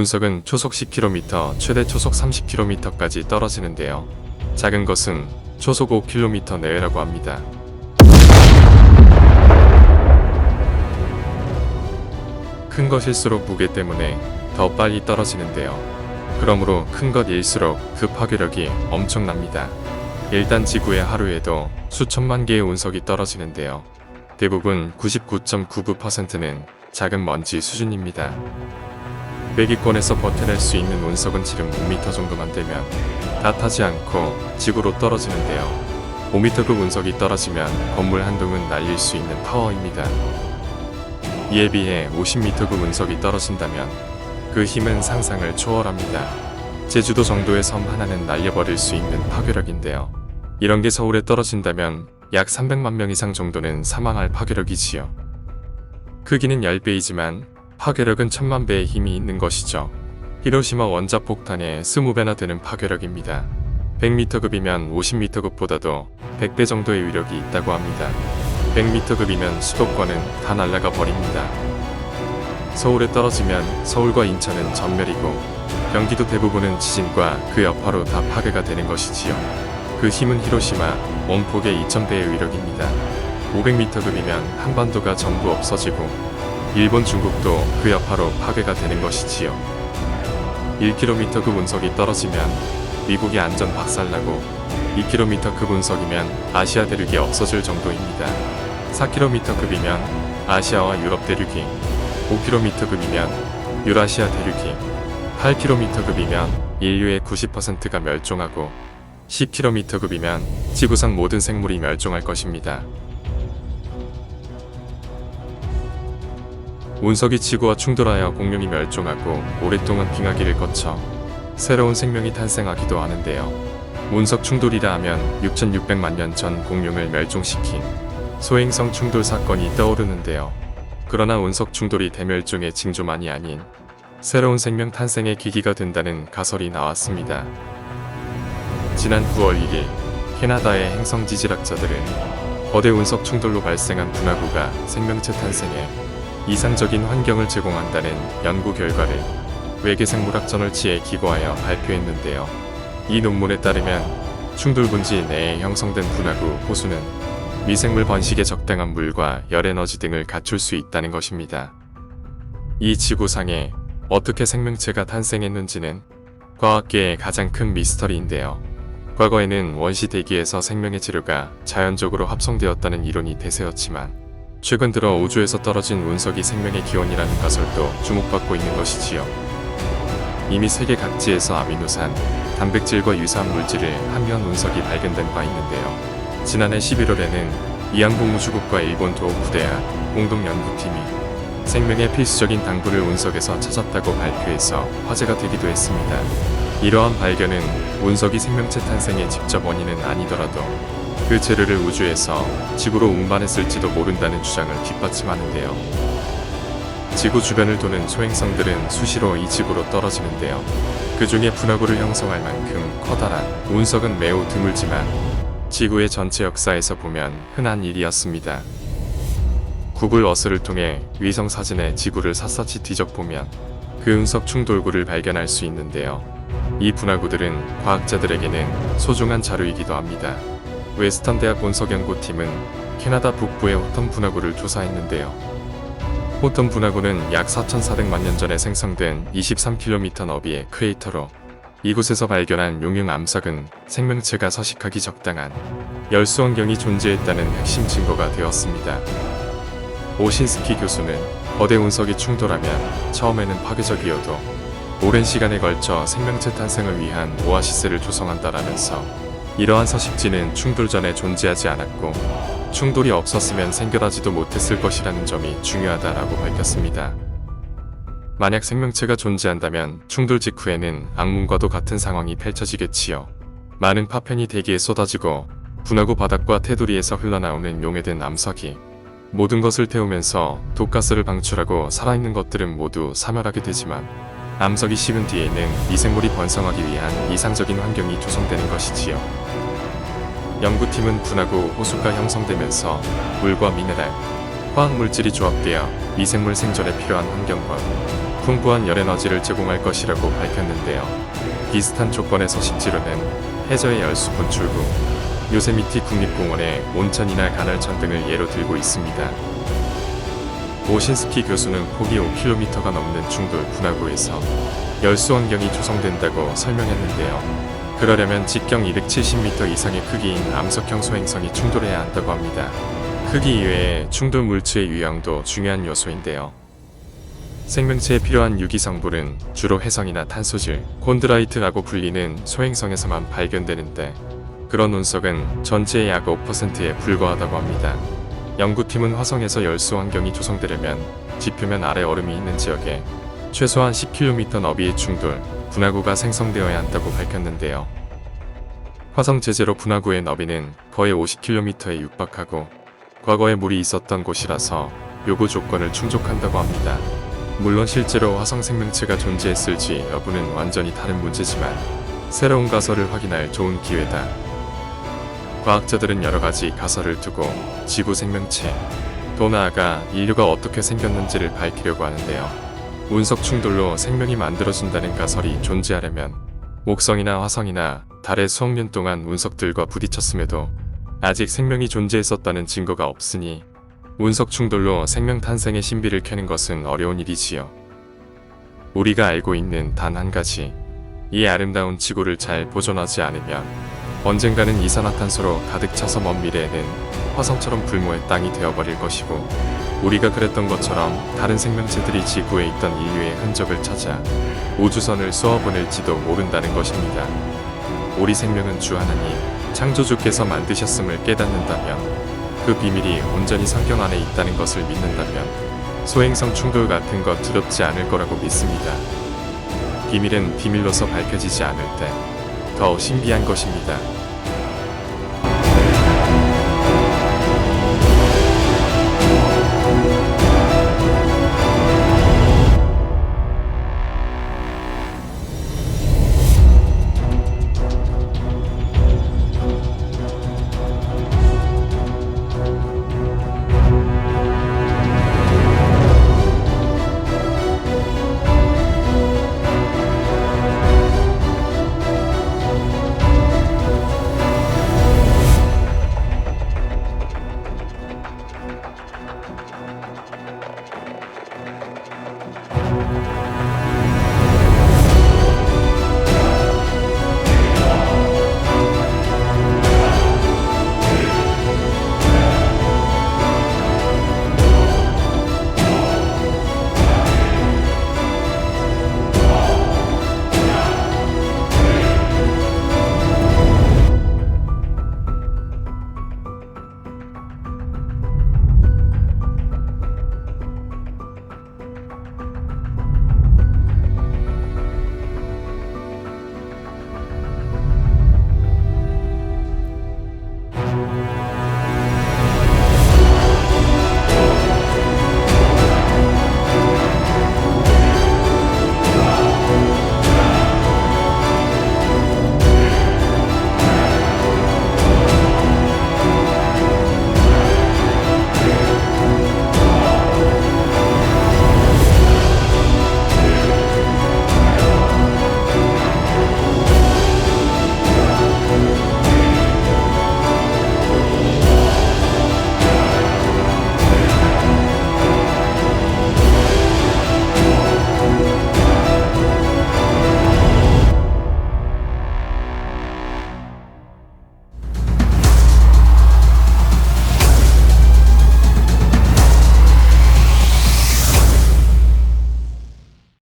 운석은 초속 10km, 최대 초속 30km까지 떨어지는데요. 작은 것은 초속 5km 내외라고 합니다. 큰 것일수록 무게 때문에 더 빨리 떨어지는데요. 그러므로 큰 것일수록 그 파괴력이 엄청납니다. 일단 지구의 하루에도 수천만 개의 운석이 떨어지는데요. 대부분 99.99%는 작은 먼지 수준입니다. 대기권에서 버텨낼 수 있는 운석은 지름 5m 정도만 되면 다 타지 않고 지구로 떨어지는데요. 5m급 운석이 떨어지면 건물 한 동은 날릴 수 있는 파워입니다. 이에 비해 50m급 운석이 떨어진다면 그 힘은 상상을 초월합니다. 제주도 정도의 섬 하나는 날려버릴 수 있는 파괴력인데요. 이런 게 서울에 떨어진다면 약 300만 명 이상 정도는 사망할 파괴력이지요. 크기는 10배이지만 파괴력은 1000만 배의 힘이 있는 것이죠. 히로시마 원자폭탄의 20배나 되는 파괴력입니다. 100m급이면 50m급보다도 100배 정도의 위력이 있다고 합니다. 100m급이면 수도권은 다 날아가 버립니다. 서울에 떨어지면 서울과 인천은 전멸이고 경기도 대부분은 지진과 그 여파로 다 파괴가 되는 것이지요. 그 힘은 히로시마 원폭의 2000배의 위력입니다. 500m급이면 한반도가 전부 없어지고 일본 중국도 그 여파로 파괴가 되는 것이지요. 1km급 운석이 떨어지면 미국이 안전 박살나고 2km급 운석이면 아시아 대륙이 없어질 정도입니다. 4km급이면 아시아와 유럽 대륙이, 5km급이면 유라시아 대륙이, 8km급이면 인류의 90%가 멸종하고 10km급이면 지구상 모든 생물이 멸종할 것입니다. 운석이 지구와 충돌하여 공룡이 멸종하고 오랫동안 빙하기를 거쳐 새로운 생명이 탄생하기도 하는데요. 운석 충돌이라 하면 6600만 년 전 공룡을 멸종시킨 소행성 충돌 사건이 떠오르는데요. 그러나 운석 충돌이 대멸종의 징조만이 아닌 새로운 생명 탄생의 계기가 된다는 가설이 나왔습니다. 지난 9월 1일 캐나다의 행성 지질학자들은 거대 운석 충돌로 발생한 분화구가 생명체 탄생에 이상적인 환경을 제공한다는 연구 결과를 외계생물학 저널지에 기고하여 발표했는데요. 이 논문에 따르면 충돌 분지 내에 형성된 분화구 호수는 미생물 번식에 적당한 물과 열 에너지 등을 갖출 수 있다는 것입니다. 이 지구상에 어떻게 생명체가 탄생했는지는 과학계의 가장 큰 미스터리인데요. 과거에는 원시 대기에서 생명의 재료가 자연적으로 합성되었다는 이론이 대세였지만 최근 들어 우주에서 떨어진 운석이 생명의 기원이라는 가설도 주목받고 있는 것이지요. 이미 세계 각지에서 아미노산, 단백질과 유사한 물질을 함유한 운석이 발견된 바 있는데요. 지난해 11월에는 이항공 우주국과 일본 도호쿠대학 공동연구팀이 생명의 필수적인 당분을 운석에서 찾았다고 발표해서 화제가 되기도 했습니다. 이러한 발견은 운석이 생명체 탄생의 직접 원인은 아니더라도 그 재료를 우주에서 지구로 운반했을지도 모른다는 주장을 뒷받침하는데요. 지구 주변을 도는 소행성들은 수시로 이 지구로 떨어지는데요. 그 중에 분화구를 형성할 만큼 커다란 운석은 매우 드물지만 지구의 전체 역사에서 보면 흔한 일이었습니다. 구글 어스를 통해 위성 사진에 지구를 샅샅이 뒤적보면 그 운석 충돌구를 발견할 수 있는데요. 이 분화구들은 과학자들에게는 소중한 자료이기도 합니다. 웨스턴 대학 운석연구팀은 캐나다 북부의 호턴 분화구를 조사했는데요. 호턴 분화구는 약 4400만 년 전에 생성된 23km 너비의 크레이터로 이곳에서 발견한 용융 암석은 생명체가 서식하기 적당한 열수 환경이 존재했다는 핵심 증거가 되었습니다. 오신스키 교수는 거대 운석이 충돌하면 처음에는 파괴적이어도 오랜 시간에 걸쳐 생명체 탄생을 위한 오아시스를 조성한다라면서 이러한 서식지는 충돌 전에 존재하지 않았고 충돌이 없었으면 생겨나지도 못했을 것이라는 점이 중요하다라고 밝혔습니다. 만약 생명체가 존재한다면 충돌 직후에는 악몽과도 같은 상황이 펼쳐지겠지요. 많은 파편이 대기에 쏟아지고 분화구 바닥과 테두리에서 흘러나오는 용해된 암석이 모든 것을 태우면서 독가스를 방출하고 살아있는 것들은 모두 사멸하게 되지만 암석이 식은 뒤에는 미생물이 번성하기 위한 이상적인 환경이 조성되는 것이지요. 연구팀은 분화구 호수가 형성되면서 물과 미네랄, 화학물질이 조합되어 미생물 생존에 필요한 환경과 풍부한 열 에너지를 제공할 것이라고 밝혔는데요. 비슷한 조건에서 식지로는 해저의 열수 분출구, 요세미티 국립공원의 온천이나 간헐천 등을 예로 들고 있습니다. 오신스키 교수는 폭이 5km가 넘는 충돌 분화구에서 열수 환경이 조성된다고 설명했는데요. 그러려면 직경 270m 이상의 크기인 암석형 소행성이 충돌해야 한다고 합니다. 크기 이외에 충돌 물체의 유형도 중요한 요소인데요. 생명체에 필요한 유기성분은 주로 해성이나 탄소질, 콘드라이트라고 불리는 소행성에서만 발견되는데 그런 운석은 전체의 약 5%에 불과하다고 합니다. 연구팀은 화성에서 열수 환경이 조성되려면 지표면 아래 얼음이 있는 지역에 최소한 10km 너비의 충돌, 분화구가 생성되어야 한다고 밝혔는데요. 화성 제제로 분화구의 너비는 거의 50km에 육박하고 과거에 물이 있었던 곳이라서 요구 조건을 충족한다고 합니다. 물론 실제로 화성 생명체가 존재했을지 여부는 완전히 다른 문제지만 새로운 가설을 확인할 좋은 기회다. 과학자들은 여러가지 가설을 두고 지구 생명체, 또 나아가 인류가 어떻게 생겼는지를 밝히려고 하는데요. 운석 충돌로 생명이 만들어진다는 가설이 존재하려면 목성이나 화성이나 달의 수억 년 동안 운석들과 부딪혔음에도 아직 생명이 존재했었다는 증거가 없으니 운석 충돌로 생명 탄생의 신비를 캐는 것은 어려운 일이지요. 우리가 알고 있는 단 한 가지, 이 아름다운 지구를 잘 보존하지 않으면 언젠가는 이산화탄소로 가득 차서 먼 미래에는 화성처럼 불모의 땅이 되어버릴 것이고 우리가 그랬던 것처럼 다른 생명체들이 지구에 있던 인류의 흔적을 찾아 우주선을 쏘아보낼지도 모른다는 것입니다. 우리 생명은 주 하나님, 창조주께서 만드셨음을 깨닫는다면 그 비밀이 온전히 성경 안에 있다는 것을 믿는다면 소행성 충돌 같은 것 두렵지 않을 거라고 믿습니다. 비밀은 비밀로서 밝혀지지 않을 때 더 신비한 것입니다.